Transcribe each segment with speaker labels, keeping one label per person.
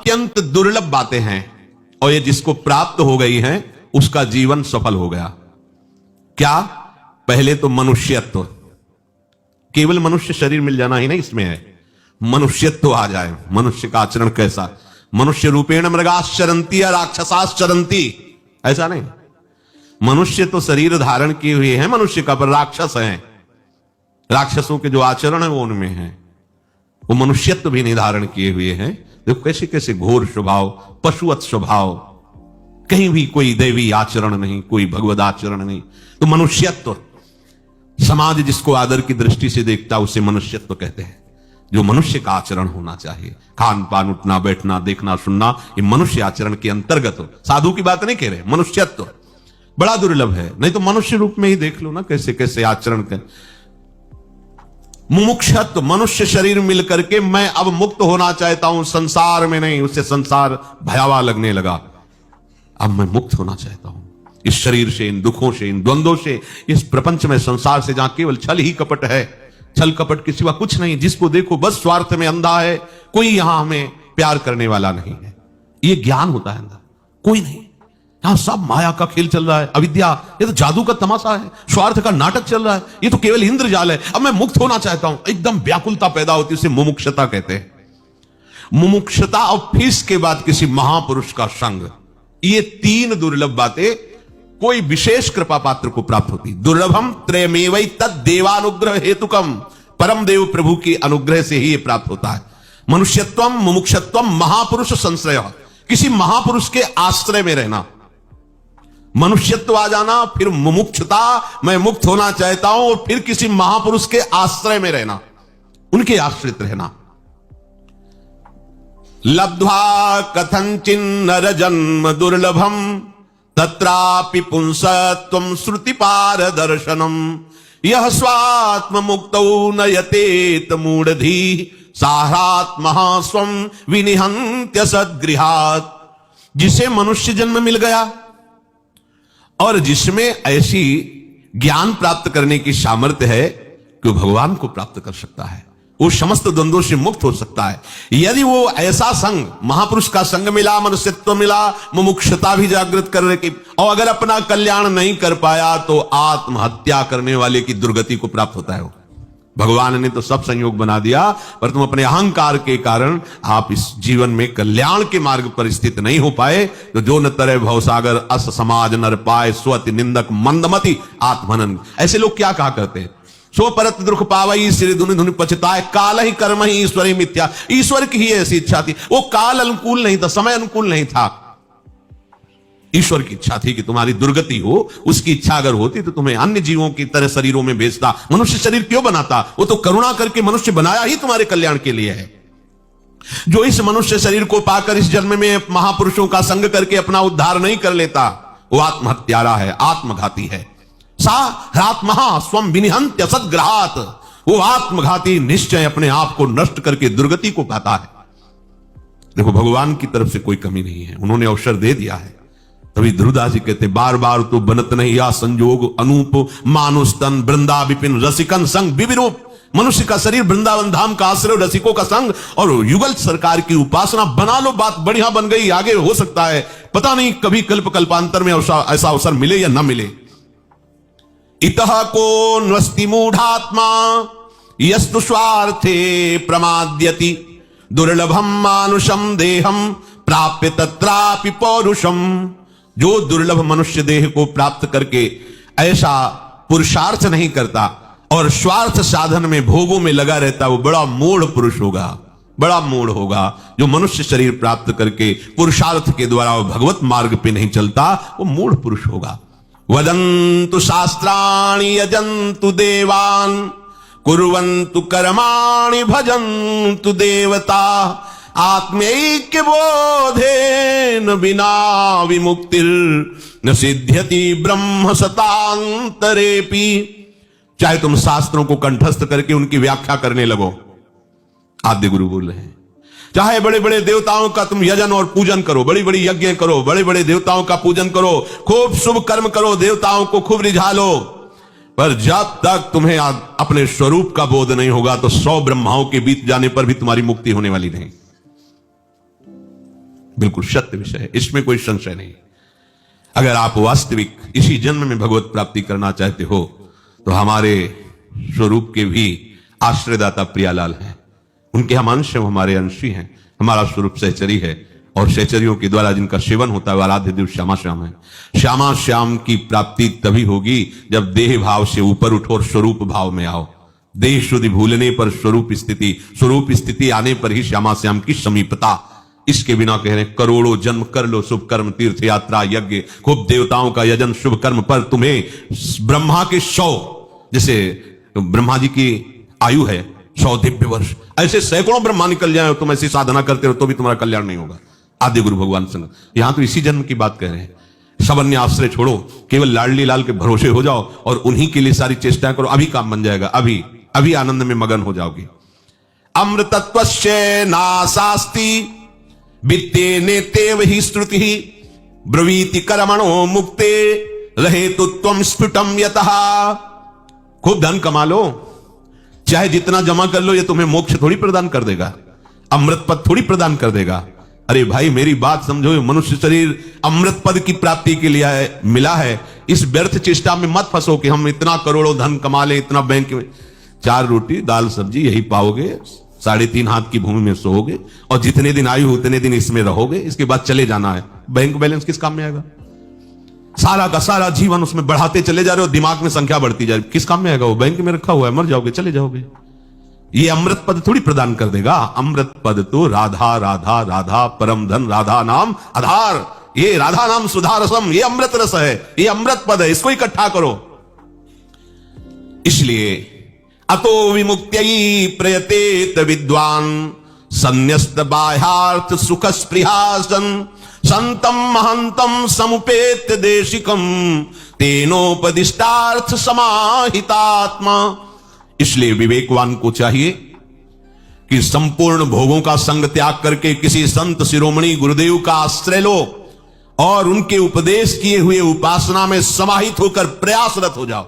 Speaker 1: अत्यंत दुर्लभ बातें हैं और ये जिसको प्राप्त हो गई हैं उसका जीवन सफल हो गया। क्या? पहले तो मनुष्यत्व, केवल मनुष्य शरीर मिल जाना ही नहीं इसमें है, मनुष्यत्व आ जाए। मनुष्य का आचरण कैसा? मनुष्य रूपेण मृगाश्चरंती या राक्षसाश्चरंती, ऐसा नहीं। मनुष्य तो शरीर धारण किए हुए हैं मनुष्य का, पर राक्षस हैं। राक्षसों के जो आचरण है वो उनमें है, वो मनुष्यत्व भी नहीं धारण किए हुए हैं। देखो कैसे कैसे घोर स्वभाव, पशुवत स्वभाव, कहीं भी कोई दैवी आचरण नहीं, कोई भगवद आचरण नहीं। तो मनुष्यत्व, समाज जिसको आदर की दृष्टि से देखता उसे मनुष्यत्व कहते हैं। जो मनुष्य का आचरण होना चाहिए, खान पान, उठना बैठना, देखना सुनना, ये मनुष्य आचरण के अंतर्गत हो। साधु की बात नहीं कह रहे, मनुष्यत्व बड़ा दुर्लभ है। नहीं तो मनुष्य रूप में ही देख लो ना कैसे कैसे आचरण कर। मुमुक्षत्व, मनुष्य शरीर मिलकर के मैं अब मुक्त होना चाहता हूं, संसार में नहीं, उससे संसार भयावह लगने लगा। अब मैं मुक्त होना चाहता हूं इस शरीर से, इन दुखों से, इन द्वंद्वों से, इस प्रपंच में, संसार से जहां केवल छल ही कपट है, छल कपट के सिवा कुछ नहीं। जिसको देखो बस स्वार्थ में अंधा है, कोई यहां हमें प्यार करने वाला नहीं है। ये ज्ञान होता है अंदर, कोई नहीं। यहां सब माया का खेल चल रहा है, अविद्या, ये तो जादू का तमाशा है, स्वार्थ का नाटक चल रहा है, ये तो केवल इंद्रजाल है। अब मैं मुक्त होना चाहता हूं, एकदम व्याकुलता पैदा होती है, उसे मुमुक्षता कहते हैं। मुमुक्षता और फिर इसके बाद किसी महापुरुष का संग, ये तीन दुर्लभ बातें कोई विशेष कृपा पात्र को प्राप्त होती। दुर्लभम त्रयमेवै तद देवानुग्रह हेतुकम, परम देव प्रभु के अनुग्रह से ही ये प्राप्त होता है। मनुष्यत्वम, मुमुक्षत्वम, महापुरुष संश्रय, किसी महापुरुष के आश्रय में रहना। मनुष्यत्व आ जाना, फिर मुमुक्षता, मैं मुक्त होना चाहता हूं, और फिर किसी महापुरुष के आश्रय में रहना, उनके आश्रित रहना। लब्ध्वा कथंचिन्नर जन्म दुर्लभम तत्रापि पुंसत्वं श्रुति पारदर्शनम यह स्वात्म मुक्तौ नयतेत मूढ़धी सारात्मः स्वं विनिहंत्य सद्गृहात्। जिसे मनुष्य जन्म मिल गया और जिसमें ऐसी ज्ञान प्राप्त करने की सामर्थ्य है कि भगवान को प्राप्त कर सकता है, वो समस्त द्वंद्वों से मुक्त हो सकता है। यदि वो ऐसा संग, महापुरुष का संग मिला, मनुष्यत्व मिला, मुमुक्षता भी जागृत करने की, और अगर अपना कल्याण नहीं कर पाया तो आत्महत्या करने वाले की दुर्गति को प्राप्त होता है। वो भगवान ने तो सब संयोग बना दिया, पर तुम अपने अहंकार के कारण आप इस जीवन में कल्याण के मार्ग पर स्थित नहीं हो पाए। तो जो न तरे भवसागर अस समाज नर पाए, स्वति निंदक मंदमति आत्मनन। ऐसे लोग क्या कहा करते हैं? सो परत दुख पावई श्री धुनि धुनि पछताए, काल ही कर्म ही ईश्वर ही मिथ्या। ईश्वर की ही ऐसी इच्छा थी, वो काल अनुकूल नहीं था, समय अनुकूल नहीं था। ईश्वर की इच्छा थी कि तुम्हारी दुर्गति हो। उसकी इच्छा अगर होती तो तुम्हें अन्य जीवों की तरह शरीरों में भेजता। मनुष्य शरीर क्यों बनाता? वो तो करुणा करके मनुष्य बनाया ही तुम्हारे कल्याण के लिए है। जो इस मनुष्य शरीर को पाकर इस जन्म में महापुरुषों का संग करके अपना उद्धार नहीं कर लेता, वो आत्महत्यारा है, आत्मघाती है। सा ह्रात्महा स्वं विनिहंत्य सद्ग्रहात्, वो आत्मघाती निश्चय अपने आप को नष्ट करके दुर्गति को पाता है। देखो भगवान की तरफ से कोई कमी नहीं है, उन्होंने अवसर दे दिया है। तभी ध्रुवदास जी कहते बार बार तो बनत नहीं या संजोग अनूप, मानुष तन वृंदा विपिन रसिकन संग विविरूप। मनुष्य का शरीर वृंदावन धाम का आश्रय, रसिकों का संग और युगल सरकार की उपासना। बना लो, बात बढ़िया बन गई, आगे हो सकता है, पता नहीं कभी कल्प कल्पांतर में ऐसा अवसर मिले या न मिले। इतः को न्वस्ति मूढ़ात्मा यस्तु स्वार्थे प्रमाद्यति, दुर्लभम मानुषम देहम प्राप्य तत्रापि पौरुषम। जो दुर्लभ मनुष्य देह को प्राप्त करके ऐसा पुरुषार्थ नहीं करता और स्वार्थ साधन में, भोगों में लगा रहता, वो बड़ा मूढ़ पुरुष होगा, बड़ा मूढ़ होगा। जो मनुष्य शरीर प्राप्त करके पुरुषार्थ के द्वारा वो भगवत मार्ग पे नहीं चलता, वो मूढ़ पुरुष होगा। वदन्तु शास्त्राणि यजन्तु देवान् कुर्वन्तु कर्माणि भजन्तु देवता, आत्मैक्य बोधेन बिना विमुक्तिर न सिद्ध्यति ब्रह्म सतांतरेपि। चाहे तुम शास्त्रों को कंठस्थ करके उनकी व्याख्या करने लगो, आद्य गुरु बोल रहे हैं, चाहे बड़े बड़े देवताओं का तुम यजन और पूजन करो, बड़ी बड़ी यज्ञ करो, बड़े बड़े देवताओं का पूजन करो, खूब शुभ कर्म करो, देवताओं को खूब रिझा लो, पर जब तक तुम्हें अपने स्वरूप का बोध नहीं होगा तो 100 ब्रह्माओं के बीत जाने पर भी तुम्हारी मुक्ति होने वाली नहीं। बिल्कुल सत्य विषय है, इसमें कोई संशय नहीं। अगर आप वास्तविक इसी जन्म में भगवत प्राप्ति करना चाहते हो तो हमारे स्वरूप के भी आश्रयदाता प्रियालाल हैं, उनके हम अंश हैं, हमारे अंशी हैं। हमारा स्वरूप सहचरी है और सहचरियों के द्वारा जिनका सेवन होता है वह आराध्य देव श्यामा श्याम है। श्यामा श्याम की प्राप्ति तभी होगी जब देह भाव से ऊपर उठो और स्वरूप भाव में आओ। देह शुद्धि भूलने पर स्वरूप स्थिति आने पर ही श्यामा श्याम की समीपता। इसके बिना कह रहे करोड़ों जन्म कर लो शुभ कर्म, तीर्थ यात्रा यज्ञ, खूब देवताओं का यजन, शुभ कर्म, पर तुम्हें ब्रह्मा के 100, जैसे ब्रह्मा जी की आयु है 100 दिव्य वर्ष, ऐसे सैकड़ों ब्रह्मा निकल जाए, तुम ऐसी साधना करते हो तो भी तुम्हारा कल्याण नहीं होगा। आद्य गुरु भगवान संग यहां तो इसी जन्म की बात कह रहे हैं। सब अन्य आश्रय छोड़ो, केवल लाडली लाल के भरोसे हो जाओ और उन्हीं के लिए सारी चेष्टाएं करो, अभी काम बन जाएगा, अभी आनंद में मगन हो जाओगे। अमृतत्वस्य नासास्ति वित्ते नेतेव ही श्रुति ब्रवीति कर्मणो मुक्ते रहे तो त्वम स्फुटम यतः। खूब धन कमा लो, चाहे जितना जमा कर लो, ये तुम्हें मोक्ष थोड़ी प्रदान कर देगा, अमृत पद थोड़ी प्रदान कर देगा। अरे भाई मेरी बात समझो, मनुष्य शरीर अमृत पद की प्राप्ति के लिए मिला है। इस व्यर्थ चेष्टा में मत फंसो कि हम इतना करोड़ों धन कमा ले, इतना बैंक में 4 रोटी दाल सब्जी यही पाओगे, 3.5 हाथ की भूमि में सोओगे और जितने दिन आयु उतने दिन इसमें रहोगे, इसके बाद चले जाना है। बैंक बैलेंस किस काम में आएगा? सारा का सारा जीवन उसमें बढ़ाते चले जा रहे हो, दिमाग में संख्या बढ़ती जा रही, किस काम में आएगा? वो बैंक में रखा हुआ है, मर जाओगे, चले जाओगे। ये अमृत पद थोड़ी प्रदान कर देगा। अमृत पद तो राधा राधा राधा परम धन राधा नाम आधार, ये राधा नाम सुधा रसम, ये अमृत रस है, ये अमृत पद है, इसको इकट्ठा करो। इसलिए अतो विमुक्त्यै प्रयतेत विद्वान संन्यस्त बाह्यार्थ सुख स्पृहासन संतम महंतम समुपेत देशिकम तेनोपदिष्टार्थ समाहितात्मा। इसलिए विवेकवान को चाहिए कि संपूर्ण भोगों का संग त्याग करके किसी संत शिरोमणि गुरुदेव का आश्रय लो और उनके उपदेश किए हुए उपासना में समाहित होकर प्रयासरत हो जाओ।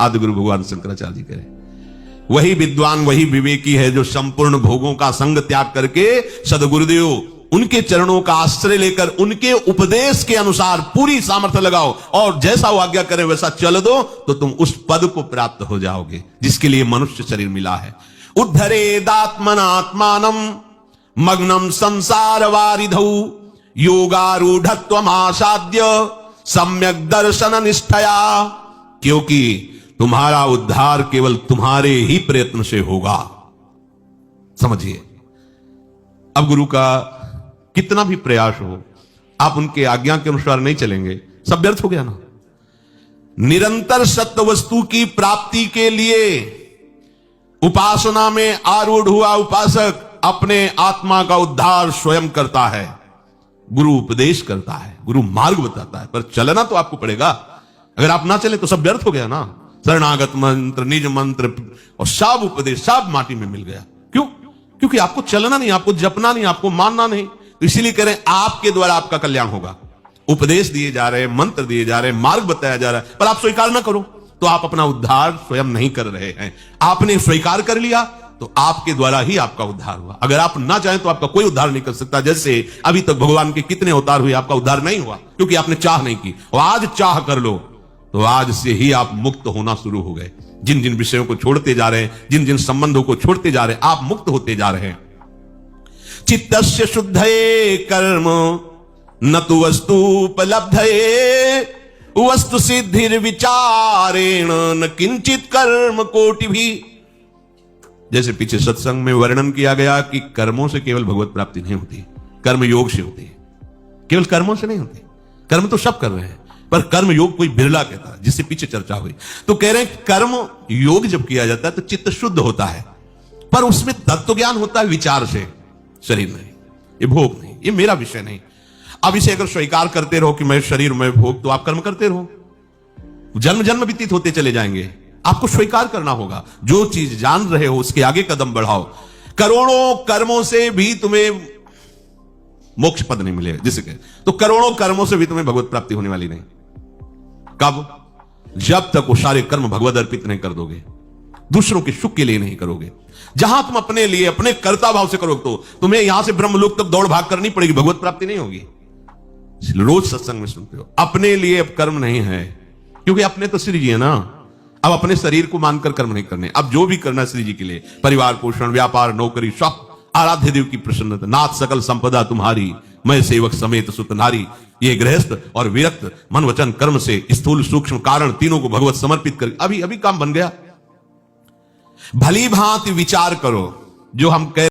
Speaker 1: आदि गुरु भगवान शंकराचार्य जी कह रहे वही विद्वान, वही विवेकी है जो संपूर्ण भोगों का संग त्याग करके सदगुरुदेव उनके चरणों का आश्रय लेकर उनके उपदेश के अनुसार पूरी सामर्थ्य लगाओ और जैसा वो आज्ञा करे वैसा चल दो, तो तुम उस पद को प्राप्त हो जाओगे जिसके लिए मनुष्य शरीर मिला है। उद्धरेदात्मनात्मानम मग्नम संसार वारिधौ योगारूढ़त्वमासाद्य सम्यक दर्शन निष्ठया। क्योंकि तुम्हारा उद्धार केवल तुम्हारे ही प्रयत्न से होगा। समझिए, अब गुरु का कितना भी प्रयास हो, आप उनके आज्ञा के अनुसार नहीं चलेंगे, सब व्यर्थ हो गया ना। निरंतर सत्य वस्तु की प्राप्ति के लिए उपासना में आरूढ़ हुआ उपासक अपने आत्मा का उद्धार स्वयं करता है। गुरु उपदेश करता है, गुरु मार्ग बताता है, पर चलना तो आपको पड़ेगा। अगर आप ना चले तो सब व्यर्थ हो गया ना। शरणागत मंत्र, निज मंत्र और सब उपदेश सब माटी में मिल गया। क्यों? क्योंकि आपको चलना नहीं, आपको जपना नहीं, आपको मानना नहीं। तो इसीलिए कह रहे हैं आपके द्वारा आपका कल्याण होगा। उपदेश दिए जा रहे हैं, मंत्र दिए जा रहे हैं, मार्ग बताया जा रहा है, पर आप स्वीकार ना करो तो आप अपना उद्धार स्वयं नहीं कर रहे हैं। आपने स्वीकार कर लिया तो आपके द्वारा ही आपका उद्धार हुआ। अगर आप ना चाहें तो आपका कोई उद्धार नहीं कर सकता। जैसे अभी तक भगवान के कितने अवतार हुए, आपका उद्धार नहीं हुआ क्योंकि आपने चाह नहीं की। और आज चाह कर लो तो आज से ही आप मुक्त होना शुरू हो गए। जिन जिन विषयों को छोड़ते जा रहे हैं, जिन जिन संबंधों को छोड़ते जा रहे हैं, आप मुक्त होते जा रहे हैं। चित्तस्य शुद्धये कर्म न तु वस्तुपलब्धये वस्तु सिद्धिर विचारेण न किंचित कर्म कोटि भी। जैसे पीछे सत्संग में वर्णन किया गया कि कर्मों से केवल भगवत प्राप्ति नहीं होती, कर्म योग से होती है। केवल कर्मों से नहीं होती, कर्म तो सब कर रहे हैं, पर कर्म योग कोई बिरला कहता है, जिससे पीछे चर्चा हुई। तो कह रहे हैं कर्म योग जब किया जाता है तो चित्त शुद्ध होता है, पर उसमें तत्व ज्ञान होता है विचार से, शरीर नहीं, ये भोग नहीं, ये मेरा विषय नहीं। अब इसे अगर स्वीकार करते रहो कि मैं शरीर में भोग, तो आप कर्म करते रहो, जन्म जन्म व्यतीत होते चले जाएंगे। आपको स्वीकार करना होगा, जो चीज जान रहे हो उसके आगे कदम बढ़ाओ। करोड़ों कर्मों से भी तुम्हें मोक्ष पद नहीं मिलेगा जिसे कहे, तो करोड़ों कर्मों से भी तुम्हें भगवत प्राप्ति होने वाली नहीं। कब? जब तक वो सारे कर्म भगवत अर्पित नहीं कर दोगे, दूसरों के सुख के लिए नहीं करोगे, जहां तुम अपने लिए अपने कर्ता भाव से करोगे तो तुम्हें यहां से ब्रह्मलोक तक दौड़ भाग करनी पड़ेगी, भगवत प्राप्ति नहीं होगी। रोज सत्संग में सुनते हो अपने लिए अब कर्म नहीं है, क्योंकि अपने तो श्री जी है ना। अब अपने शरीर को मानकर कर्म नहीं करने, अब जो भी करना श्री जी के लिए, परिवार पोषण, व्यापार, नौकरी, सब आराध्य देव की प्रसन्नता। नाथ सकल संपदा तुम्हारी, मैं सेवक समेत सुत नारी। ये गृहस्थ और विरक्त मन वचन कर्म से स्थूल सूक्ष्म कारण तीनों को भगवत समर्पित कर अभी अभी काम बन गया। भली भांति विचार करो, जो हम कह